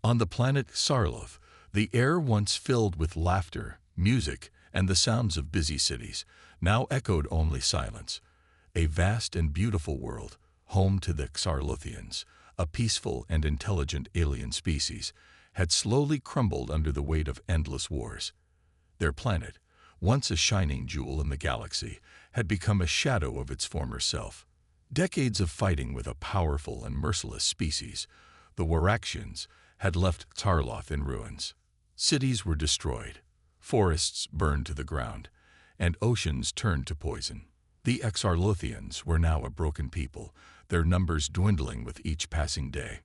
On the planet Sarlov, the air once filled with laughter, music, and the sounds of busy cities, now echoed only silence. A vast and beautiful world, home to the Xarlothians, a peaceful and intelligent alien species, had slowly crumbled under the weight of endless wars. Their planet, once a shining jewel in the galaxy, had become a shadow of its former self. Decades of fighting with a powerful and merciless species, the Waraxians, had left Tarloth in ruins. Cities were destroyed, forests burned to the ground, and oceans turned to poison. The Xarlothians were now a broken people, their numbers dwindling with each passing day.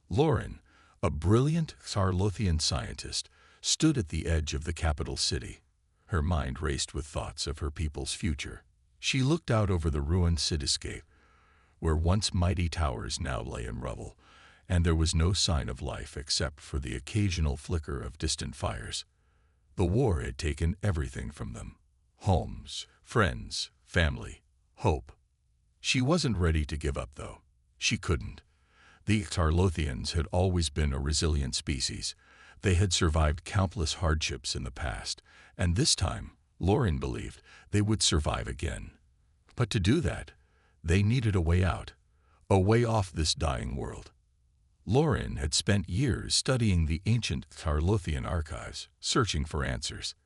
Lauren, a brilliant Xarlothian scientist, stood at the edge of the capital city. Her mind raced with thoughts of her people's future. She looked out over the ruined cityscape, where once mighty towers now lay in rubble, and there was no sign of life except for the occasional flicker of distant fires. The war had taken everything from them: homes, friends, family, hope. She wasn't ready to give up, though. She couldn't. The Xarlothians had always been a resilient species. They had survived countless hardships in the past, and this time, Lauren believed, they would survive again. But to do that, they needed a way out, a way off this dying world. Lauren had spent years studying the ancient Xarlothian archives, searching for answers.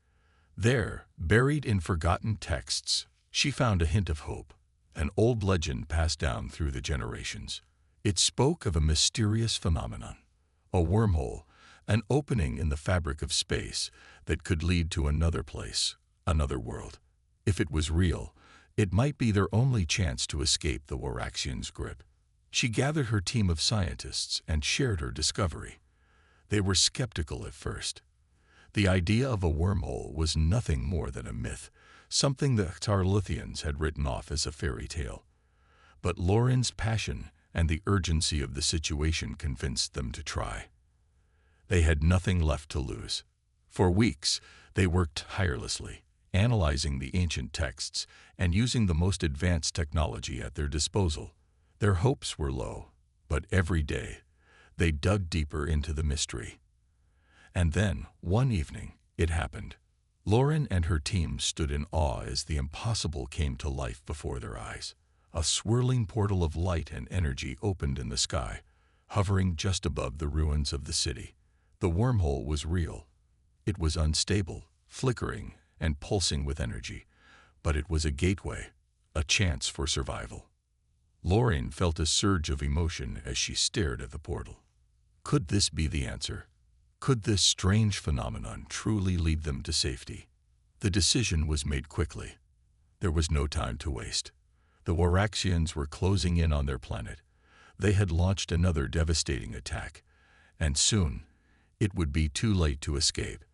There, buried in forgotten texts, she found a hint of hope, an old legend passed down through the generations. It spoke of a mysterious phenomenon, a wormhole, an opening in the fabric of space that could lead to another place, another world. If it was real, it might be their only chance to escape the Waraxians' grip. She gathered her team of scientists and shared her discovery. They were skeptical at first. The idea of a wormhole was nothing more than a myth, something the Xarlothians had written off as a fairy tale. But Lauren's passion and the urgency of the situation convinced them to try. They had nothing left to lose. For weeks, they worked tirelessly, analyzing the ancient texts and using the most advanced technology at their disposal. Their hopes were low, but every day, they dug deeper into the mystery. And then, one evening, it happened. Lauren and her team stood in awe as the impossible came to life before their eyes. A swirling portal of light and energy opened in the sky, hovering just above the ruins of the city. The wormhole was real. It was unstable, flickering, and pulsing with energy, but it was a gateway, a chance for survival. Lauren felt a surge of emotion as she stared at the portal. Could this be the answer? Could this strange phenomenon truly lead them to safety? The decision was made quickly. There was no time to waste. The Waraxians were closing in on their planet. They had launched another devastating attack, and soon it would be too late to escape.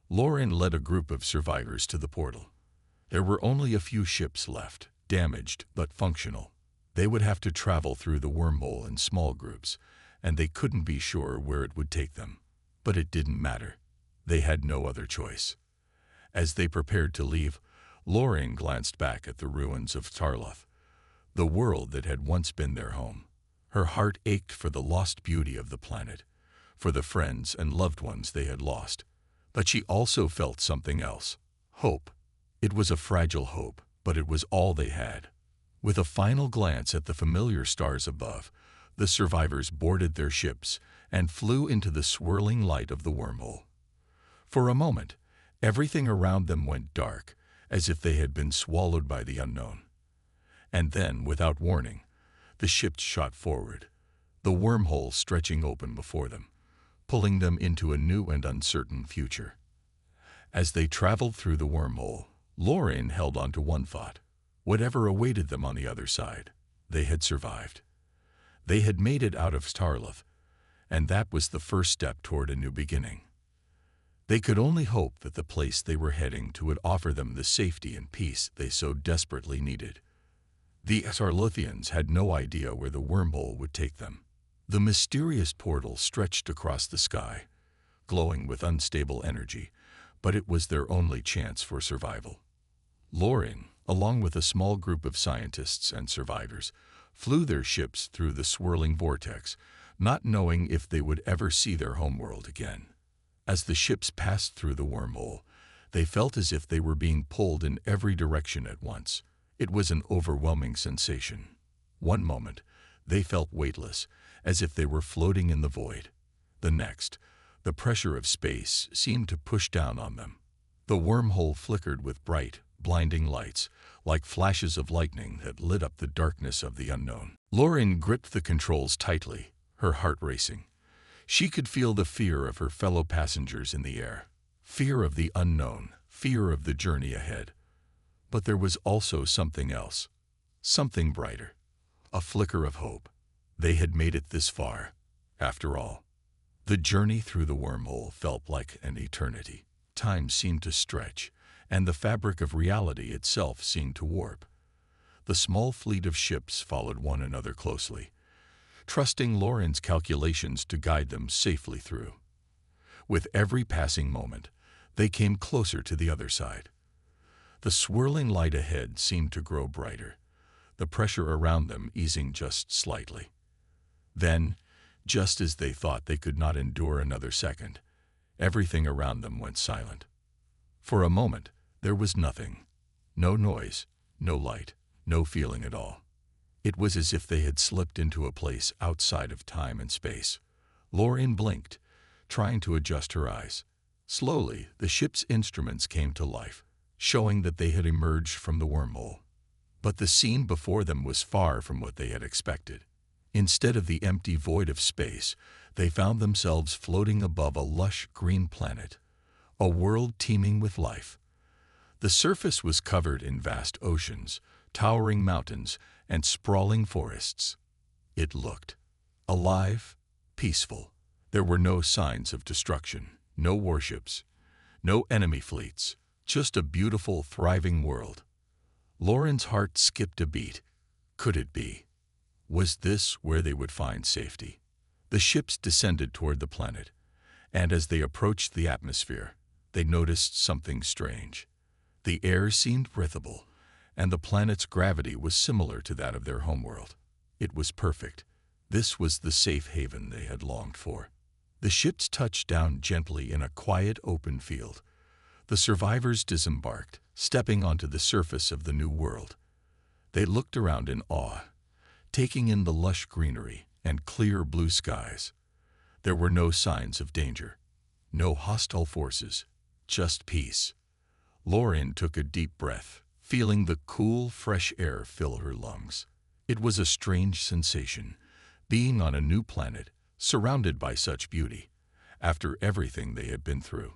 Lauren led a group of survivors to the portal. There were only a few ships left, damaged but functional. They would have to travel through the wormhole in small groups, and they couldn't be sure where it would take them. But it didn't matter. They had no other choice. As they prepared to leave, Lauren glanced back at the ruins of Tarloth, the world that had once been their home. Her heart ached for the lost beauty of the planet, for the friends and loved ones they had lost. But she also felt something else: hope. It was a fragile hope, but it was all they had. With a final glance at the familiar stars above, the survivors boarded their ships and flew into the swirling light of the wormhole. For a moment, everything around them went dark, as if they had been swallowed by the unknown. And then, without warning, the ships shot forward, the wormhole stretching open before them, pulling them into a new and uncertain future. As they traveled through the wormhole, Lauren held on to one thought: whatever awaited them on the other side, they had survived. They had made it out of Tarloth, and that was the first step toward a new beginning. They could only hope that the place they were heading to would offer them the safety and peace they so desperately needed. The Xarlothians had no idea where the wormhole would take them. The mysterious portal stretched across the sky, glowing with unstable energy, but it was their only chance for survival. Lauren, along with a small group of scientists and survivors, flew their ships through the swirling vortex, not knowing if they would ever see their homeworld again. As the ships passed through the wormhole, they felt as if they were being pulled in every direction at once. It was an overwhelming sensation. One moment, they felt weightless, as if they were floating in the void. The next, the pressure of space seemed to push down on them. The wormhole flickered with bright, blinding lights, like flashes of lightning that lit up the darkness of the unknown. Lauren gripped the controls tightly, her heart racing. She could feel the fear of her fellow passengers in the air. Fear of the unknown, fear of the journey ahead. But there was also something else, something brighter, a flicker of hope. They had made it this far, after all. The journey through the wormhole felt like an eternity. Time seemed to stretch, and the fabric of reality itself seemed to warp. The small fleet of ships followed one another closely, trusting Lauren's calculations to guide them safely through. With every passing moment, they came closer to the other side. The swirling light ahead seemed to grow brighter, the pressure around them easing just slightly. Then, just as they thought they could not endure another second, everything around them went silent. For a moment, there was nothing. No noise, no light, no feeling at all. It was as if they had slipped into a place outside of time and space. Lauren blinked, trying to adjust her eyes. Slowly, the ship's instruments came to life, showing that they had emerged from the wormhole. But the scene before them was far from what they had expected. Instead of the empty void of space, they found themselves floating above a lush green planet, a world teeming with life. The surface was covered in vast oceans, towering mountains, and sprawling forests. It looked alive, peaceful. There were no signs of destruction, no warships, no enemy fleets, just a beautiful, thriving world. Lauren's heart skipped a beat. Could it be? Was this where they would find safety? The ships descended toward the planet, and as they approached the atmosphere, they noticed something strange. The air seemed breathable, and the planet's gravity was similar to that of their homeworld. It was perfect. This was the safe haven they had longed for. The ships touched down gently in a quiet, open field. The survivors disembarked, stepping onto the surface of the new world. They looked around in awe, taking in the lush greenery and clear blue skies. There were no signs of danger, no hostile forces, just peace. Lauren took a deep breath, feeling the cool, fresh air fill her lungs. It was a strange sensation, being on a new planet, surrounded by such beauty, after everything they had been through.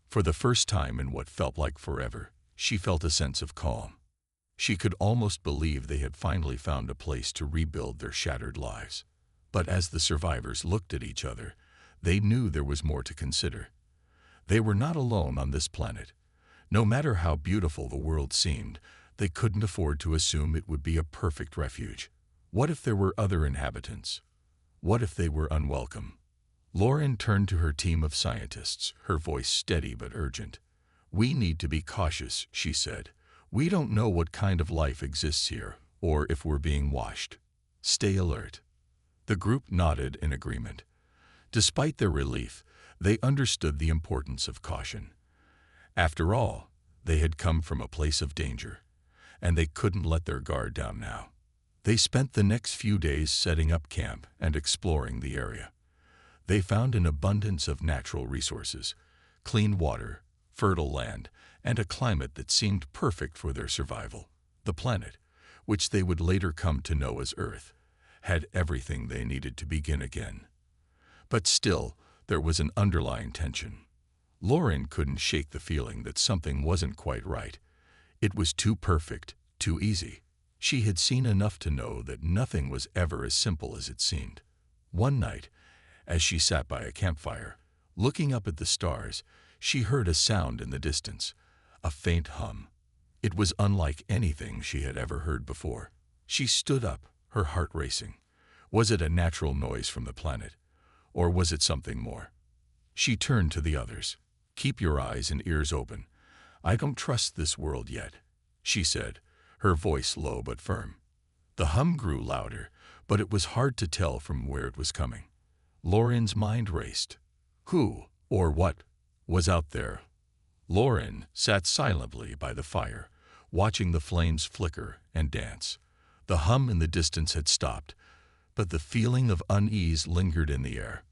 For the first time in what felt like forever, she felt a sense of calm. She could almost believe they had finally found a place to rebuild their shattered lives. But as the survivors looked at each other, they knew there was more to consider. They were not alone on this planet. No matter how beautiful the world seemed, they couldn't afford to assume it would be a perfect refuge. What if there were other inhabitants? What if they were unwelcome? Lauren turned to her team of scientists, her voice steady but urgent. "We need to be cautious," she said. "We don't know what kind of life exists here, or if we're being watched. Stay alert." The group nodded in agreement. Despite their relief, they understood the importance of caution. After all, they had come from a place of danger, and they couldn't let their guard down now. They spent the next few days setting up camp and exploring the area. They found an abundance of natural resources, clean water, fertile land, and a climate that seemed perfect for their survival. The planet, which they would later come to know as Earth, had everything they needed to begin again. But still, there was an underlying tension. Lauren couldn't shake the feeling that something wasn't quite right. It was too perfect, too easy. She had seen enough to know that nothing was ever as simple as it seemed. One night, as she sat by a campfire, looking up at the stars, she heard a sound in the distance, a faint hum. It was unlike anything she had ever heard before. She stood up, her heart racing. Was it a natural noise from the planet, or was it something more? She turned to the others. "Keep your eyes and ears open. I don't trust this world yet," she said, her voice low but firm. The hum grew louder, but it was hard to tell from where it was coming. Lauren's mind raced. Who, or what, was out there? Lauren sat silently by the fire, watching the flames flicker and dance. The hum in the distance had stopped, but the feeling of unease lingered in the air.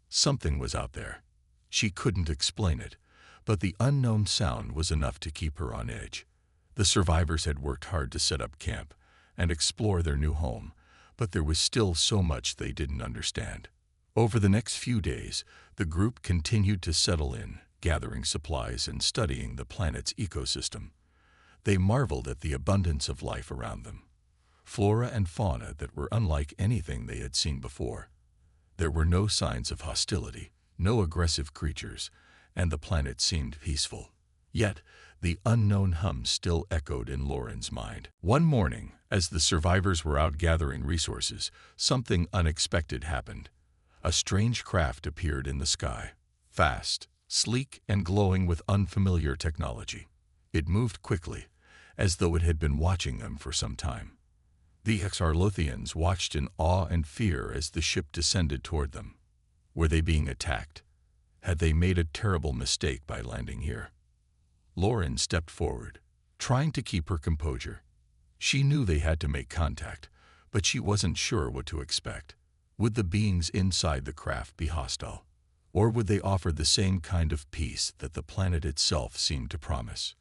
Something was out there. She couldn't explain it, but the unknown sound was enough to keep her on edge. The survivors had worked hard to set up camp and explore their new home, but there was still so much they didn't understand. Over the next few days, the group continued to settle in, gathering supplies and studying the planet's ecosystem. They marveled at the abundance of life around them, flora and fauna that were unlike anything they had seen before. There were no signs of hostility, no aggressive creatures, and the planet seemed peaceful. Yet, the unknown hum still echoed in Lauren's mind. One morning, as the survivors were out gathering resources, something unexpected happened. A strange craft appeared in the sky, fast, sleek, and glowing with unfamiliar technology. It moved quickly, as though it had been watching them for some time. The Xarlothians watched in awe and fear as the ship descended toward them. Were they being attacked? Had they made a terrible mistake by landing here? Lauren stepped forward, trying to keep her composure. She knew they had to make contact, but she wasn't sure what to expect. Would the beings inside the craft be hostile? Or would they offer the same kind of peace that the planet itself seemed to promise?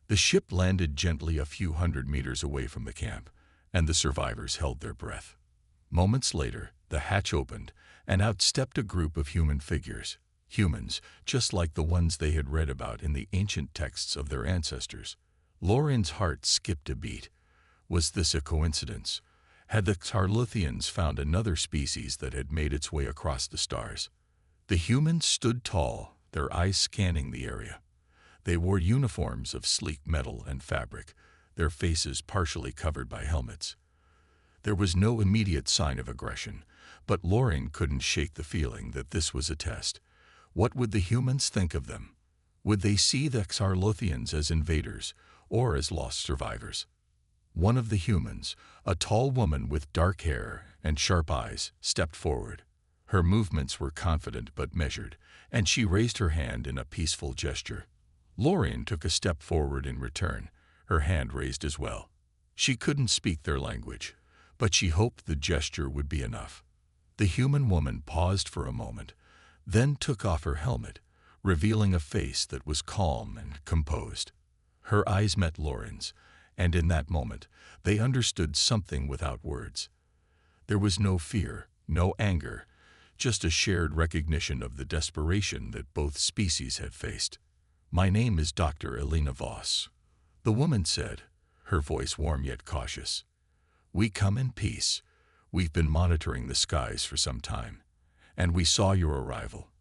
The ship landed gently a few hundred meters away from the camp, and the survivors held their breath. Moments later, the hatch opened, and out stepped a group of human figures. Humans, just like the ones they had read about in the ancient texts of their ancestors. Lauren's heart skipped a beat. Was this a coincidence? Had the Xarlothians found another species that had made its way across the stars? The humans stood tall, their eyes scanning the area. They wore uniforms of sleek metal and fabric, their faces partially covered by helmets. There was no immediate sign of aggression, but Lauren couldn't shake the feeling that this was a test. What would the humans think of them? Would they see the Xarlothians as invaders or as lost survivors? One of the humans, a tall woman with dark hair and sharp eyes, stepped forward. Her movements were confident but measured, and she raised her hand in a peaceful gesture. Lauren took a step forward in return, her hand raised as well. She couldn't speak their language, but she hoped the gesture would be enough. The human woman paused for a moment, then took off her helmet, revealing a face that was calm and composed. Her eyes met Lauren's, and in that moment, they understood something without words. There was no fear, no anger, just a shared recognition of the desperation that both species had faced. "My name is Dr. Elena Voss," the woman said, her voice warm yet cautious. "We come in peace. We've been monitoring the skies for some time, and we saw your arrival.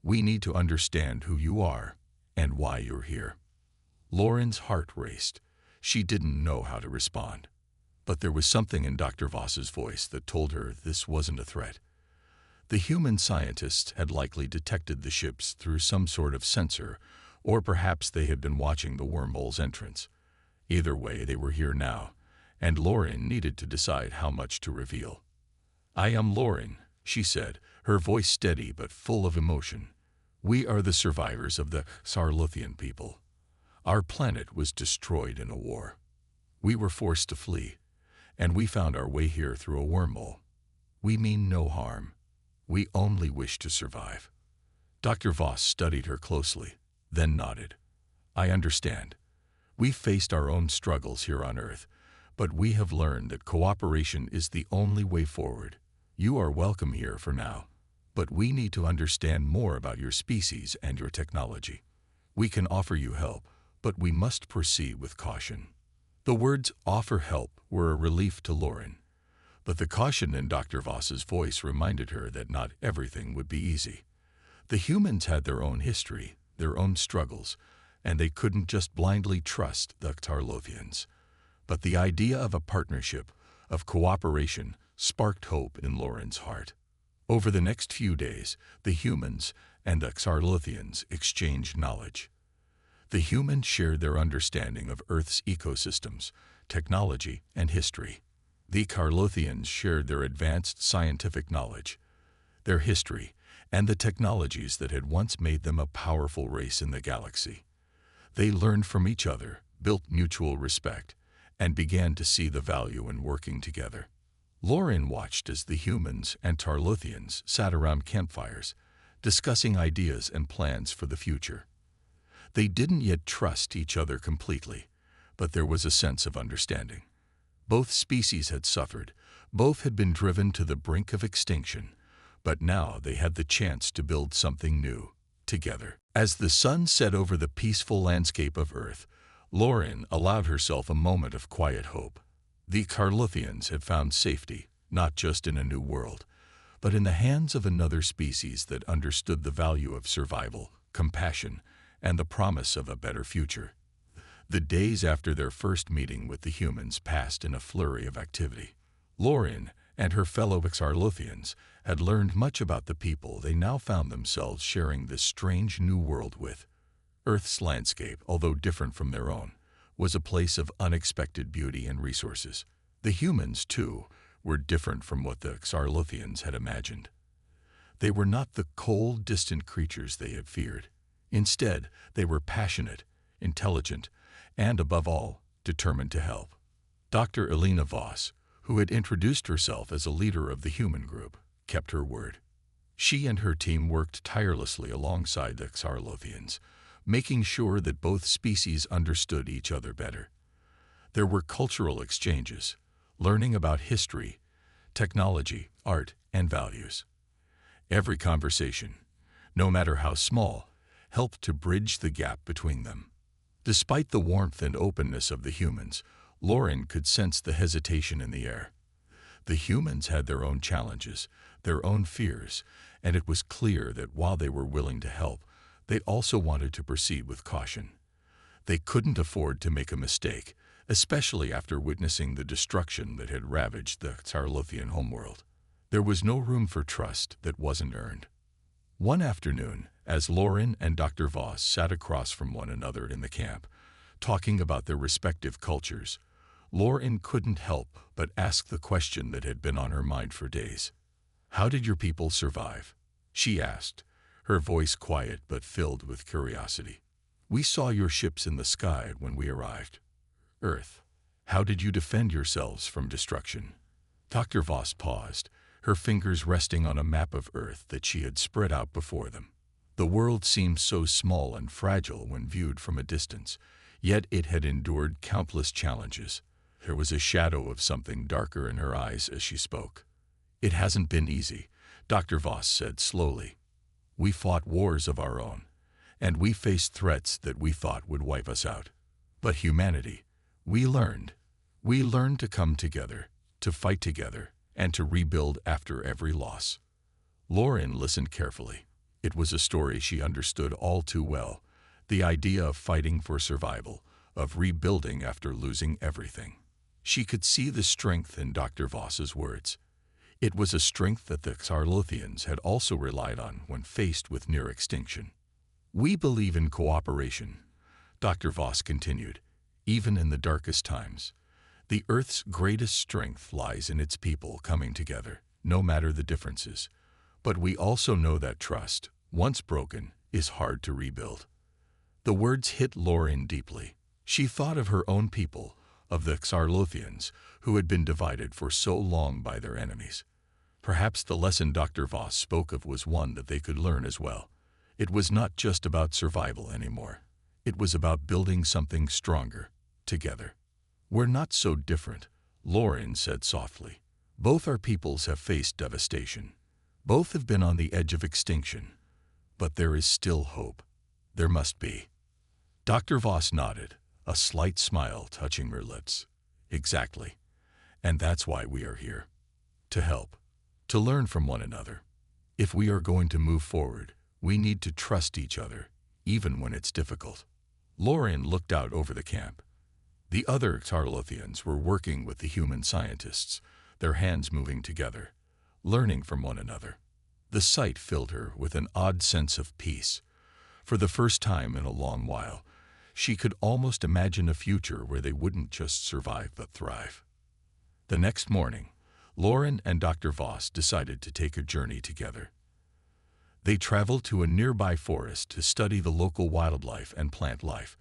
We need to understand who you are and why you're here." Lauren's heart raced. She didn't know how to respond. But there was something in Dr. Voss's voice that told her this wasn't a threat. The human scientists had likely detected the ships through some sort of sensor, or perhaps they had been watching the wormhole's entrance. Either way, they were here now, and Lauren needed to decide how much to reveal. "I am Lauren," she said, her voice steady but full of emotion. "We are the survivors of the Xarlothian people. Our planet was destroyed in a war. We were forced to flee, and we found our way here through a wormhole. We mean no harm. We only wish to survive." Dr. Voss studied her closely, then nodded. "I understand. We faced our own struggles here on Earth, but we have learned that cooperation is the only way forward. You are welcome here for now, but we need to understand more about your species and your technology. We can offer you help, but we must proceed with caution." The words "offer help" were a relief to Lauren, but the caution in Dr. Voss's voice reminded her that not everything would be easy. The humans had their own history, their own struggles, and they couldn't just blindly trust the Xarlothians. But the idea of a partnership, of cooperation, sparked hope in Lauren's heart. Over the next few days, the humans and the Xarlothians exchanged knowledge. The humans shared their understanding of Earth's ecosystems, technology, and history. The Xarlothians shared their advanced scientific knowledge. their history, and the technologies that had once made them a powerful race in the galaxy. They learned from each other, built mutual respect, and began to see the value in working together. Lauren watched as the humans and Tarlothians sat around campfires, discussing ideas and plans for the future. They didn't yet trust each other completely, but there was a sense of understanding. Both species had suffered, both had been driven to the brink of extinction, but now they had the chance to build something new, together. As the sun set over the peaceful landscape of Earth, Lauren allowed herself a moment of quiet hope. The Carlothians had found safety, not just in a new world, but in the hands of another species that understood the value of survival, compassion, and the promise of a better future. The days after their first meeting with the humans passed in a flurry of activity. Lauren and her fellow Carlothians had learned much about the people they now found themselves sharing this strange new world with. Earth's landscape, although different from their own, was a place of unexpected beauty and resources. The humans, too, were different from what the Carlothians had imagined. They were not the cold, distant creatures they had feared. Instead, they were passionate, intelligent, and, above all, determined to help. Dr. Elena Voss, who had introduced herself as a leader of the human group, kept her word. She and her team worked tirelessly alongside the Carlothians, making sure that both species understood each other better. There were cultural exchanges, learning about history, technology, art, and values. Every conversation, no matter how small, helped to bridge the gap between them. Despite the warmth and openness of the humans, Lauren could sense the hesitation in the air. The humans had their own challenges, their own fears, and it was clear that while they were willing to help, they also wanted to proceed with caution. They couldn't afford to make a mistake, especially after witnessing the destruction that had ravaged the Tarlothian homeworld. There was no room for trust that wasn't earned. One afternoon, as Lauren and Dr. Voss sat across from one another in the camp, talking about their respective cultures, Lauren couldn't help but ask the question that had been on her mind for days. "How did your people survive?" she asked, her voice quiet but filled with curiosity. "We saw your ships in the sky when we arrived. Earth, how did you defend yourselves from destruction?" Dr. Voss paused, her fingers resting on a map of Earth that she had spread out before them. The world seemed so small and fragile when viewed from a distance, yet it had endured countless challenges. There was a shadow of something darker in her eyes as she spoke. "It hasn't been easy," Dr. Voss said slowly. "We fought wars of our own, and we faced threats that we thought would wipe us out. But humanity, we learned to come together, to fight together, and to rebuild after every loss." Lauren listened carefully. It was a story she understood all too well, the idea of fighting for survival, of rebuilding after losing everything. She could see the strength in Dr. Voss's words. It was a strength that the Carlothians had also relied on when faced with near extinction. "We believe in cooperation," Dr. Voss continued, "even in the darkest times. The Earth's greatest strength lies in its people coming together, no matter the differences. But we also know that trust, once broken, is hard to rebuild." The words hit Lauren deeply. She thought of her own people, of the Carlothians, who had been divided for so long by their enemies. Perhaps the lesson Dr. Voss spoke of was one that they could learn as well. It was not just about survival anymore. It was about building something stronger, together. "We're not so different," Lauren said softly. "Both our peoples have faced devastation. Both have been on the edge of extinction. But there is still hope. There must be." Dr. Voss nodded, a slight smile touching her lips. "Exactly. And that's why we are here. To help. To learn from one another. If we are going to move forward, we need to trust each other, even when it's difficult." Lauren looked out over the camp. The other Tarlothians were working with the human scientists, their hands moving together, learning from one another. The sight filled her with an odd sense of peace. For the first time in a long while, she could almost imagine a future where they wouldn't just survive but thrive. The next morning, Lauren and Dr. Voss decided to take a journey together. They traveled to a nearby forest to study the local wildlife and plant life,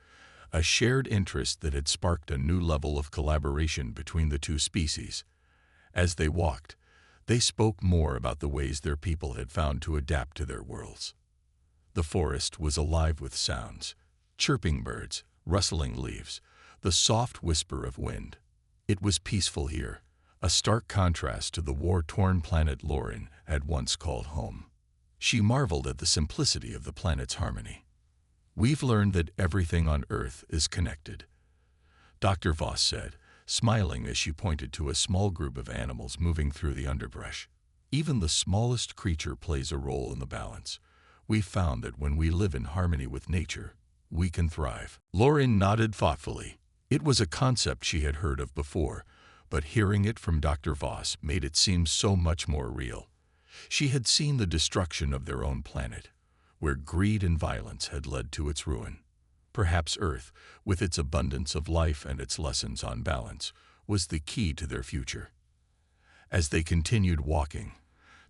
a shared interest that had sparked a new level of collaboration between the two species. As they walked, they spoke more about the ways their people had found to adapt to their worlds. The forest was alive with sounds, chirping birds, rustling leaves, the soft whisper of wind. It was peaceful here, a stark contrast to the war-torn planet Lauren had once called home. She marveled at the simplicity of the planet's harmony. "We've learned that everything on Earth is connected," Dr. Voss said, smiling as she pointed to a small group of animals moving through the underbrush. "Even the smallest creature plays a role in the balance. We've found that when we live in harmony with nature, we can thrive." Lauren nodded thoughtfully. It was a concept she had heard of before, but hearing it from Dr. Voss made it seem so much more real. She had seen the destruction of their own planet, where greed and violence had led to its ruin. Perhaps Earth, with its abundance of life and its lessons on balance, was the key to their future. As they continued walking,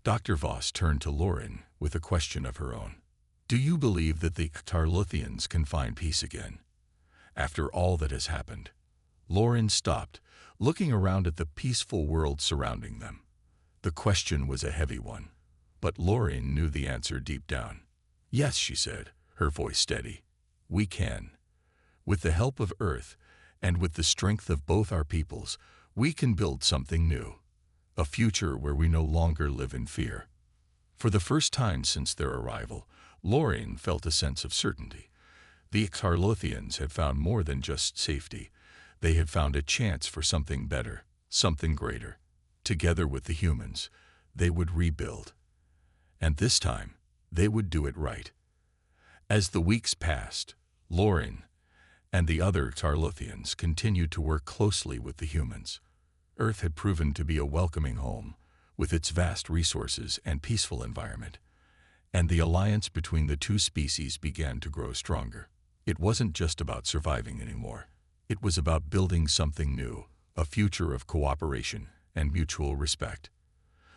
Dr. Voss turned to Lauren with a question of her own. "Do you believe that the Tarlothians can find peace again, after all that has happened?" Lauren stopped, looking around at the peaceful world surrounding them. The question was a heavy one, but Lauren knew the answer deep down. "Yes," she said, her voice steady. "We can. With the help of Earth, and with the strength of both our peoples, we can build something new. A future where we no longer live in fear." For the first time since their arrival, Lauren felt a sense of certainty. The Tarlothians had found more than just safety. They had found a chance for something better, something greater. Together with the humans, they would rebuild. And this time, they would do it right. As the weeks passed, Lauren and the other Tarlothians continued to work closely with the humans. Earth had proven to be a welcoming home, with its vast resources and peaceful environment, and the alliance between the two species began to grow stronger. It wasn't just about surviving anymore. It was about building something new, a future of cooperation and mutual respect.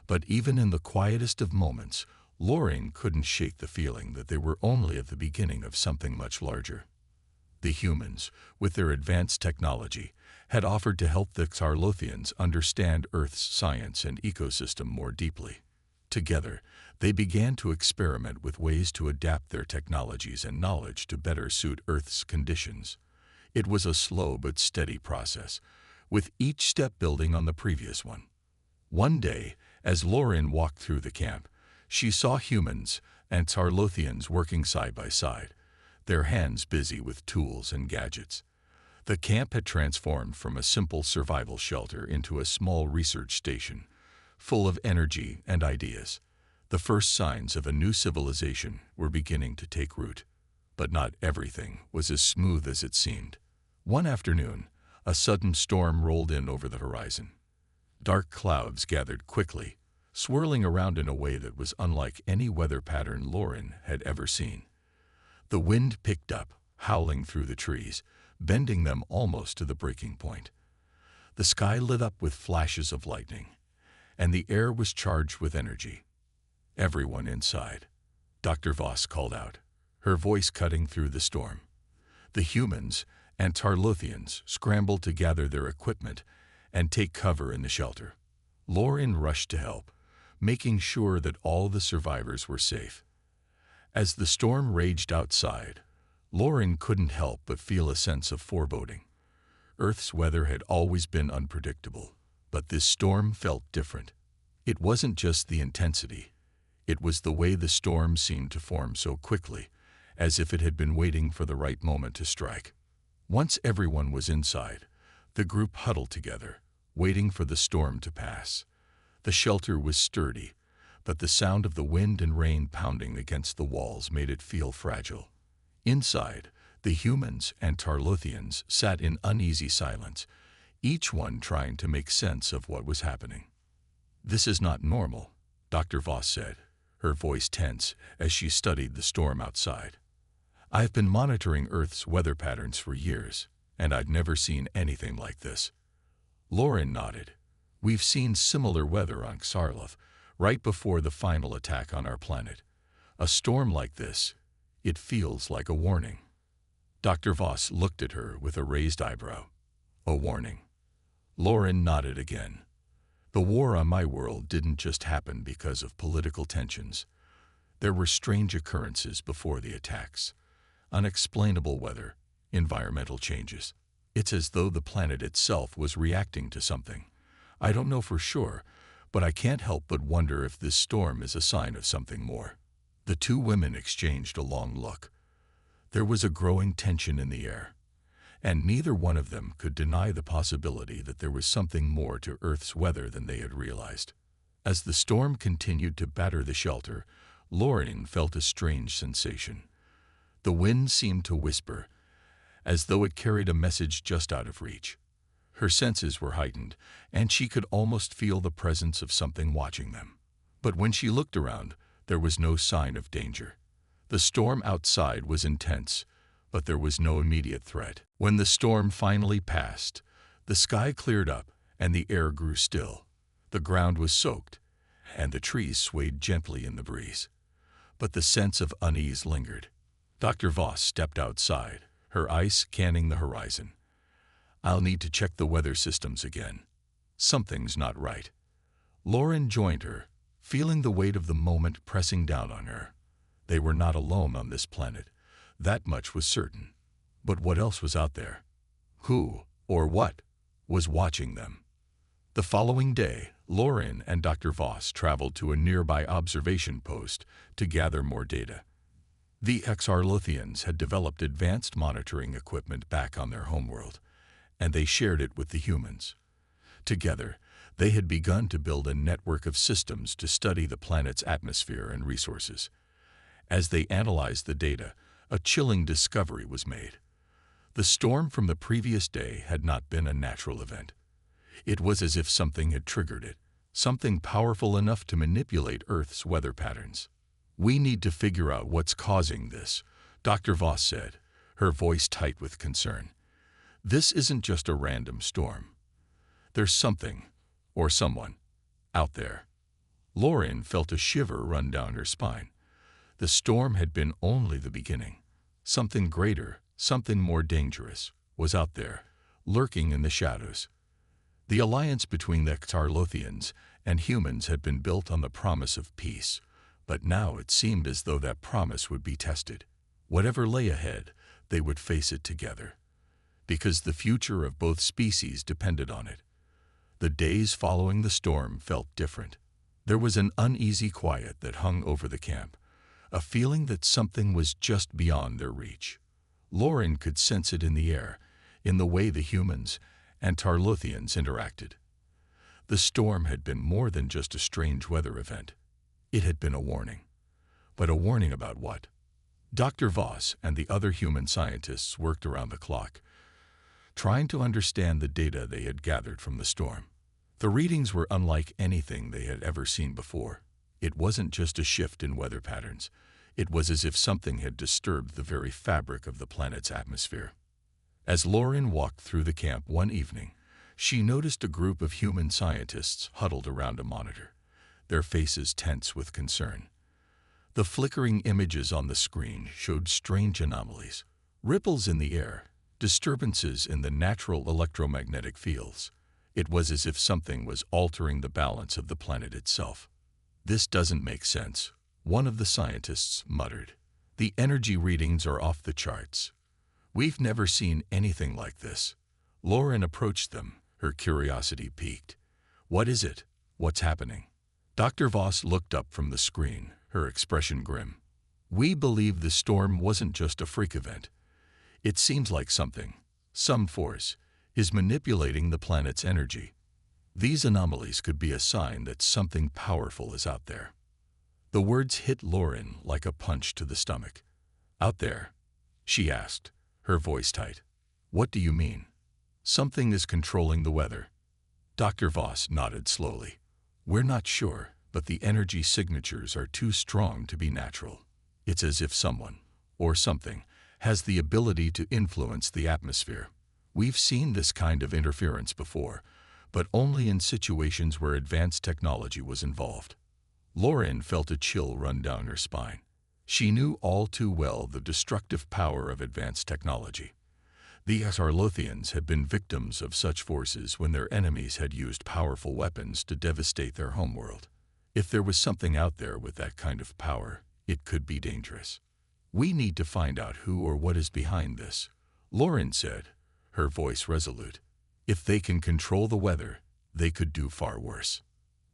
But even in the quietest of moments, Lauren couldn't shake the feeling that they were only at the beginning of something much larger. The humans, with their advanced technology, had offered to help the Tarlothians understand Earth's science and ecosystem more deeply. Together, they began to experiment with ways to adapt their technologies and knowledge to better suit Earth's conditions. It was a slow but steady process, with each step building on the previous one. One day, as Lauren walked through the camp, she saw humans and Tarlothians working side by side, their hands busy with tools and gadgets. The camp had transformed from a simple survival shelter into a small research station, full of energy and ideas. The first signs of a new civilization were beginning to take root. But not everything was as smooth as it seemed. One afternoon, a sudden storm rolled in over the horizon. Dark clouds gathered quickly, swirling around in a way that was unlike any weather pattern Lauren had ever seen. The wind picked up, howling through the trees, bending them almost to the breaking point. The sky lit up with flashes of lightning, and the air was charged with energy. "Everyone inside," Dr. Voss called out, her voice cutting through the storm. The humans and Tarlothians scrambled to gather their equipment and take cover in the shelter. Lauren rushed to help, making sure that all the survivors were safe. As the storm raged outside, Lauren couldn't help but feel a sense of foreboding. Earth's weather had always been unpredictable, but this storm felt different. It wasn't just the intensity. It was the way the storm seemed to form so quickly, as if it had been waiting for the right moment to strike. Once everyone was inside, the group huddled together, waiting for the storm to pass. The shelter was sturdy, but the sound of the wind and rain pounding against the walls made it feel fragile. Inside, the humans and Tarlothians sat in uneasy silence, each one trying to make sense of what was happening. "This is not normal," Dr. Voss said, her voice tense as she studied the storm outside. "I've been monitoring Earth's weather patterns for years, and I'd never seen anything like this." Lauren nodded. "We've seen similar weather on Xarloth, right before the final attack on our planet. A storm like this, it feels like a warning. Dr. Voss looked at her with a raised eyebrow. A warning. Lauren nodded again. The war on my world didn't just happen because of political tensions. There were strange occurrences before the attacks. Unexplainable weather, environmental changes. It's as though the planet itself was reacting to something. I don't know for sure, but I can't help but wonder if this storm is a sign of something more. The two women exchanged a long look. There was a growing tension in the air, and neither one of them could deny the possibility that there was something more to Earth's weather than they had realized. As the storm continued to batter the shelter, Lauren felt a strange sensation. The wind seemed to whisper, as though it carried a message just out of reach. Her senses were heightened, and she could almost feel the presence of something watching them. But when she looked around, there was no sign of danger. The storm outside was intense, but there was no immediate threat. When the storm finally passed, the sky cleared up and the air grew still. The ground was soaked, and the trees swayed gently in the breeze. But the sense of unease lingered. Dr. Voss stepped outside, her eyes scanning the horizon. I'll need to check the weather systems again. Something's not right. Lauren joined her, feeling the weight of the moment pressing down on her. They were not alone on this planet. That much was certain. But what else was out there? Who, or what, was watching them? The following day, Lauren and Dr. Voss traveled to a nearby observation post to gather more data. The Exarlothians had developed advanced monitoring equipment back on their homeworld, and they shared it with the humans. Together, they had begun to build a network of systems to study the planet's atmosphere and resources. As they analyzed the data, a chilling discovery was made. The storm from the previous day had not been a natural event. It was as if something had triggered it, something powerful enough to manipulate Earth's weather patterns. We need to figure out what's causing this, Dr. Voss said, her voice tight with concern. This isn't just a random storm. There's something, or someone, out there. Lauren felt a shiver run down her spine. The storm had been only the beginning. Something greater, something more dangerous, was out there, lurking in the shadows. The alliance between the Exarlothians and humans had been built on the promise of peace, but now it seemed as though that promise would be tested. Whatever lay ahead, they would face it together, because the future of both species depended on it. The days following the storm felt different. There was an uneasy quiet that hung over the camp, a feeling that something was just beyond their reach. Lauren could sense it in the air, in the way the humans and Tarlothians interacted. The storm had been more than just a strange weather event. It had been a warning. But a warning about what? Dr. Voss and the other human scientists worked around the clock, trying to understand the data they had gathered from the storm. The readings were unlike anything they had ever seen before. It wasn't just a shift in weather patterns. It was as if something had disturbed the very fabric of the planet's atmosphere. As Lauren walked through the camp one evening, she noticed a group of human scientists huddled around a monitor, their faces tense with concern. The flickering images on the screen showed strange anomalies, ripples in the air, disturbances in the natural electromagnetic fields. It was as if something was altering the balance of the planet itself. "This doesn't make sense," one of the scientists muttered. "The energy readings are off the charts. We've never seen anything like this." Lauren approached them, her curiosity piqued. "What is it? What's happening?" Dr. Voss looked up from the screen, her expression grim. "We believe the storm wasn't just a freak event. It seems like some force, is manipulating the planet's energy. These anomalies could be a sign that something powerful is out there." The words hit Lauren like a punch to the stomach. "Out there?" she asked, her voice tight. "What do you mean?" "Something is controlling the weather." Dr. Voss nodded slowly. "We're not sure, but the energy signatures are too strong to be natural. It's as if someone, or something, has the ability to influence the atmosphere. We've seen this kind of interference before, but only in situations where advanced technology was involved." Lauren felt a chill run down her spine. She knew all too well the destructive power of advanced technology. The Xarlothians had been victims of such forces when their enemies had used powerful weapons to devastate their homeworld. If there was something out there with that kind of power, it could be dangerous. We need to find out who or what is behind this, Lauren said, her voice resolute. If they can control the weather, they could do far worse.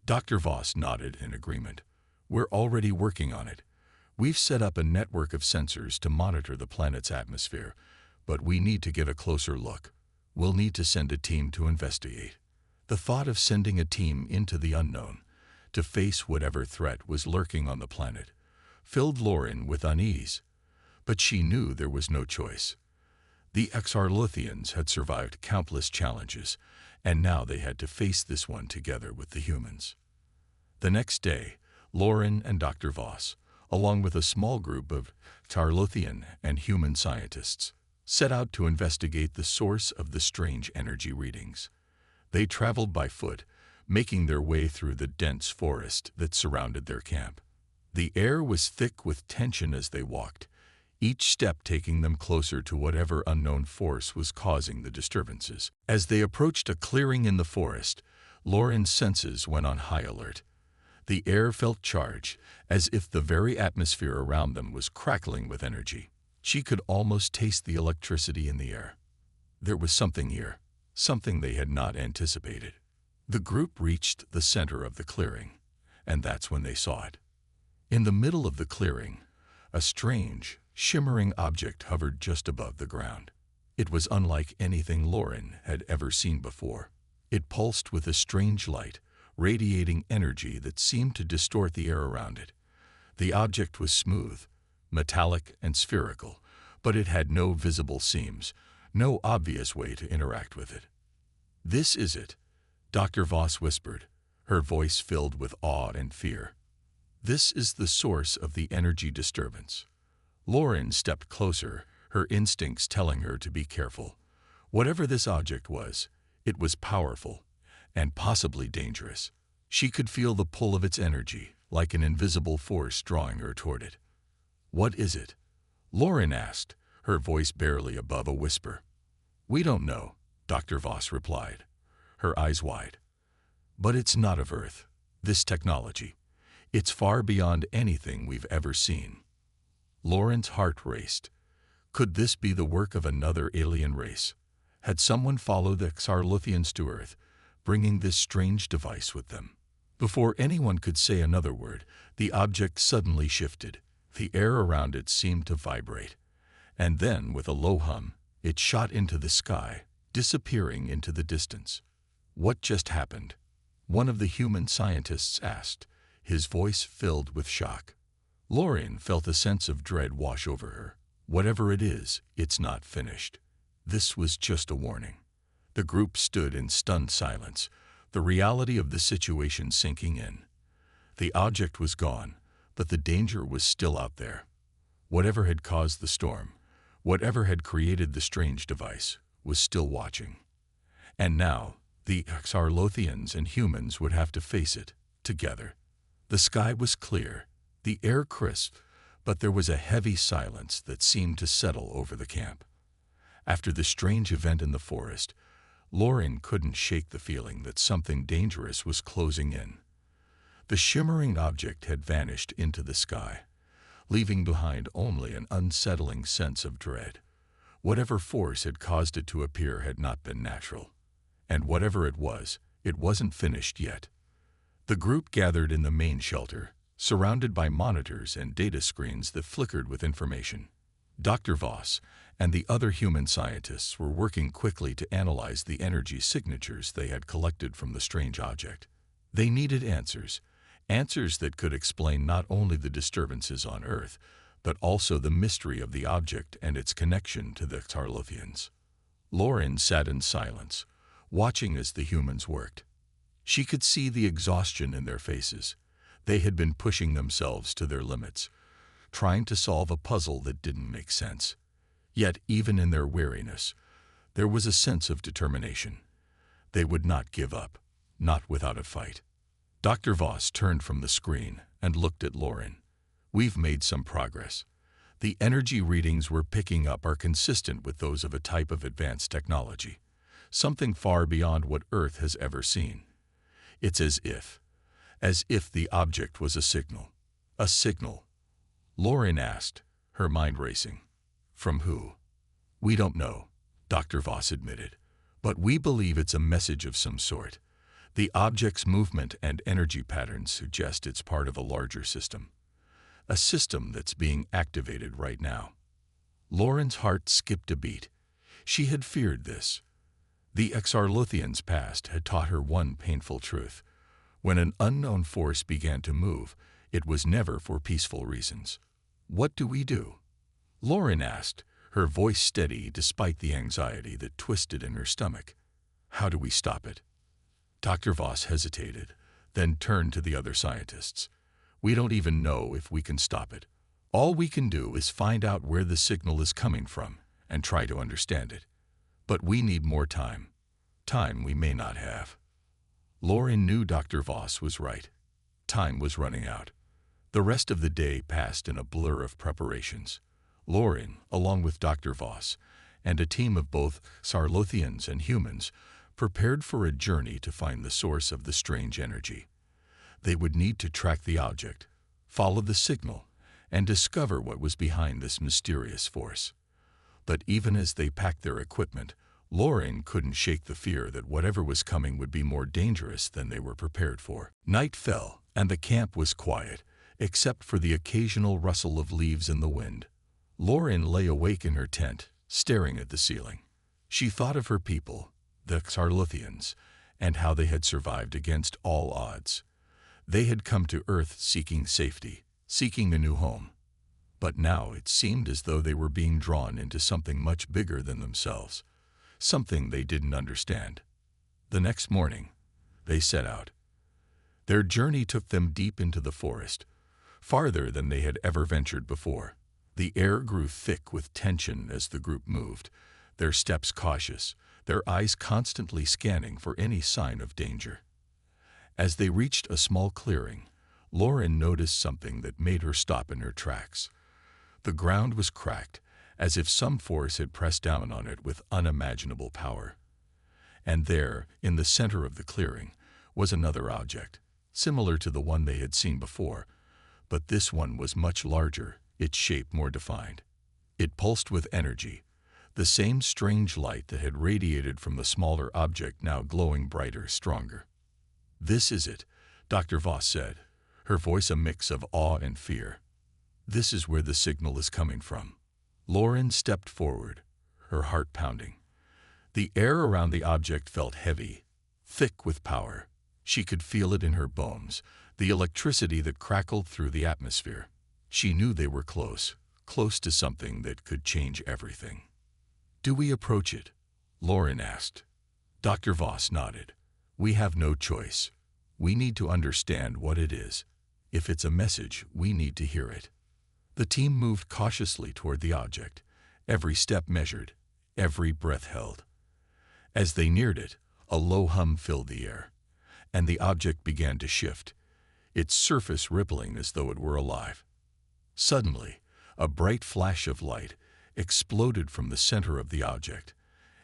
Dr. Voss nodded in agreement. We're already working on it. We've set up a network of sensors to monitor the planet's atmosphere, but we need to get a closer look. We'll need to send a team to investigate. The thought of sending a team into the unknown, to face whatever threat was lurking on the planet, filled Lauren with unease. But she knew there was no choice. The Xarlothians had survived countless challenges, and now they had to face this one together with the humans. The next day, Lauren and Dr. Voss, along with a small group of Xarlothian and human scientists, set out to investigate the source of the strange energy readings. They traveled by foot, making their way through the dense forest that surrounded their camp. The air was thick with tension as they walked, each step taking them closer to whatever unknown force was causing the disturbances. As they approached a clearing in the forest, Lauren's senses went on high alert. The air felt charged, as if the very atmosphere around them was crackling with energy. She could almost taste the electricity in the air. There was something here, something they had not anticipated. The group reached the center of the clearing, and that's when they saw it. In the middle of the clearing, a strange, shimmering object hovered just above the ground. It was unlike anything Lauren had ever seen before. It pulsed with a strange light, radiating energy that seemed to distort the air around it. The object was smooth, metallic and spherical, but it had no visible seams, no obvious way to interact with it. "This is it," Dr. Voss whispered, her voice filled with awe and fear. "This is the source of the energy disturbance." Lauren stepped closer, her instincts telling her to be careful. Whatever this object was, it was powerful and possibly dangerous. She could feel the pull of its energy, like an invisible force drawing her toward it. "What is it?" Lauren asked, her voice barely above a whisper. "We don't know," Dr. Voss replied, her eyes wide. "But it's not of Earth, this technology. It's far beyond anything we've ever seen." Lauren's heart raced. Could this be the work of another alien race? Had someone followed the Xarlothians to Earth, bringing this strange device with them? Before anyone could say another word, the object suddenly shifted. The air around it seemed to vibrate. And then, with a low hum, it shot into the sky, disappearing into the distance. "What just happened?" one of the human scientists asked, his voice filled with shock. Lauren felt a sense of dread wash over her. Whatever it is, it's not finished. This was just a warning. The group stood in stunned silence, the reality of the situation sinking in. The object was gone, but the danger was still out there. Whatever had caused the storm, whatever had created the strange device, was still watching. And now, the Xarlothians and humans would have to face it, together. The sky was clear, the air crisp, but there was a heavy silence that seemed to settle over the camp. After the strange event in the forest, Lauren couldn't shake the feeling that something dangerous was closing in. The shimmering object had vanished into the sky, leaving behind only an unsettling sense of dread. Whatever force had caused it to appear had not been natural. And whatever it wasn't finished yet. The group gathered in the main shelter, surrounded by monitors and data screens that flickered with information. Dr. Voss and the other human scientists were working quickly to analyze the energy signatures they had collected from the strange object. They needed answers that could explain not only the disturbances on Earth, but also the mystery of the object and its connection to the Xarlothians. Lauren sat in silence, watching as the humans worked. She could see the exhaustion in their faces. They had been pushing themselves to their limits, trying to solve a puzzle that didn't make sense. Yet, even in their weariness, there was a sense of determination. They would not give up, not without a fight. Dr. Voss turned from the screen and looked at Lauren. We've made some progress. The energy readings we're picking up are consistent with those of a type of advanced technology, something far beyond what Earth has ever seen. It's as if the object was a signal. A signal? Lauren asked, her mind racing. From who? We don't know, Dr. Voss admitted, but we believe it's a message of some sort. The object's movement and energy patterns suggest it's part of a larger system. A system that's being activated right now. Lauren's heart skipped a beat. She had feared this. The Exarlothian's past had taught her one painful truth. When an unknown force began to move, it was never for peaceful reasons. What do we do? Lauren asked, her voice steady despite the anxiety that twisted in her stomach. How do we stop it? Dr. Voss hesitated, then turned to the other scientists. We don't even know if we can stop it. All we can do is find out where the signal is coming from and try to understand it. But we need more time. Time we may not have. Lauren knew Dr. Voss was right. Time was running out. The rest of the day passed in a blur of preparations. Lauren, along with Dr. Voss, and a team of both Sarlothians and humans, prepared for a journey to find the source of the strange energy. They would need to track the object, follow the signal, and discover what was behind this mysterious force. But even as they packed their equipment, Lauren couldn't shake the fear that whatever was coming would be more dangerous than they were prepared for. Night fell, and the camp was quiet, except for the occasional rustle of leaves in the wind. Lauren lay awake in her tent, staring at the ceiling. She thought of her people, the Xarlothians, and how they had survived against all odds. They had come to Earth seeking safety, seeking a new home. But now it seemed as though they were being drawn into something much bigger than themselves, something they didn't understand. The next morning, they set out. Their journey took them deep into the forest, farther than they had ever ventured before. The air grew thick with tension as the group moved, their steps cautious, their eyes constantly scanning for any sign of danger. As they reached a small clearing, Lauren noticed something that made her stop in her tracks. The ground was cracked, as if some force had pressed down on it with unimaginable power. And there, in the center of the clearing, was another object, similar to the one they had seen before, but this one was much larger, its shape more defined. It pulsed with energy, the same strange light that had radiated from the smaller object now glowing brighter, stronger. This is it, Dr. Voss said, her voice a mix of awe and fear. This is where the signal is coming from. Lauren stepped forward, her heart pounding. The air around the object felt heavy, thick with power. She could feel it in her bones, the electricity that crackled through the atmosphere. She knew they were close to something that could change everything. Do we approach it? Lauren asked. Dr. Voss nodded. We have no choice. We need to understand what it is. If it's a message, we need to hear it. The team moved cautiously toward the object, every step measured, every breath held. As they neared it, a low hum filled the air, and the object began to shift, its surface rippling as though it were alive. Suddenly, a bright flash of light exploded from the center of the object,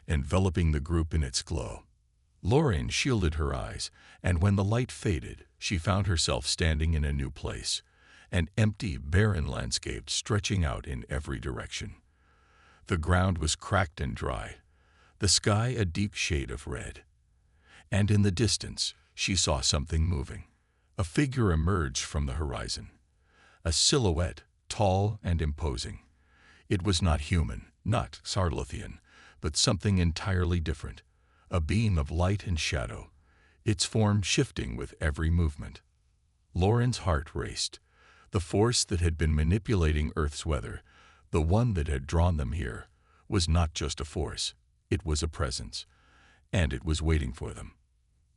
enveloping the group in its glow. Lauren shielded her eyes, and when the light faded, she found herself standing in a new place, an empty, barren landscape stretching out in every direction. The ground was cracked and dry, the sky a deep shade of red. And in the distance, she saw something moving. A figure emerged from the horizon, a silhouette, tall and imposing. It was not human, not Sarlothian, but something entirely different, a beam of light and shadow, its form shifting with every movement. Lauren's heart raced. The force that had been manipulating Earth's weather, the one that had drawn them here, was not just a force, it was a presence, and it was waiting for them.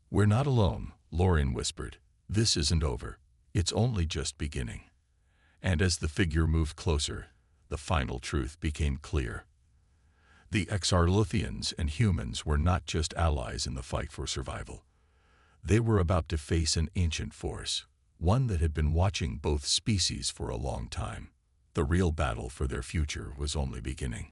We're not alone, Lauren whispered. This isn't over. It's only just beginning. And as the figure moved closer, the final truth became clear. The Exarlothians and humans were not just allies in the fight for survival. They were about to face an ancient force, one that had been watching both species for a long time. The real battle for their future was only beginning.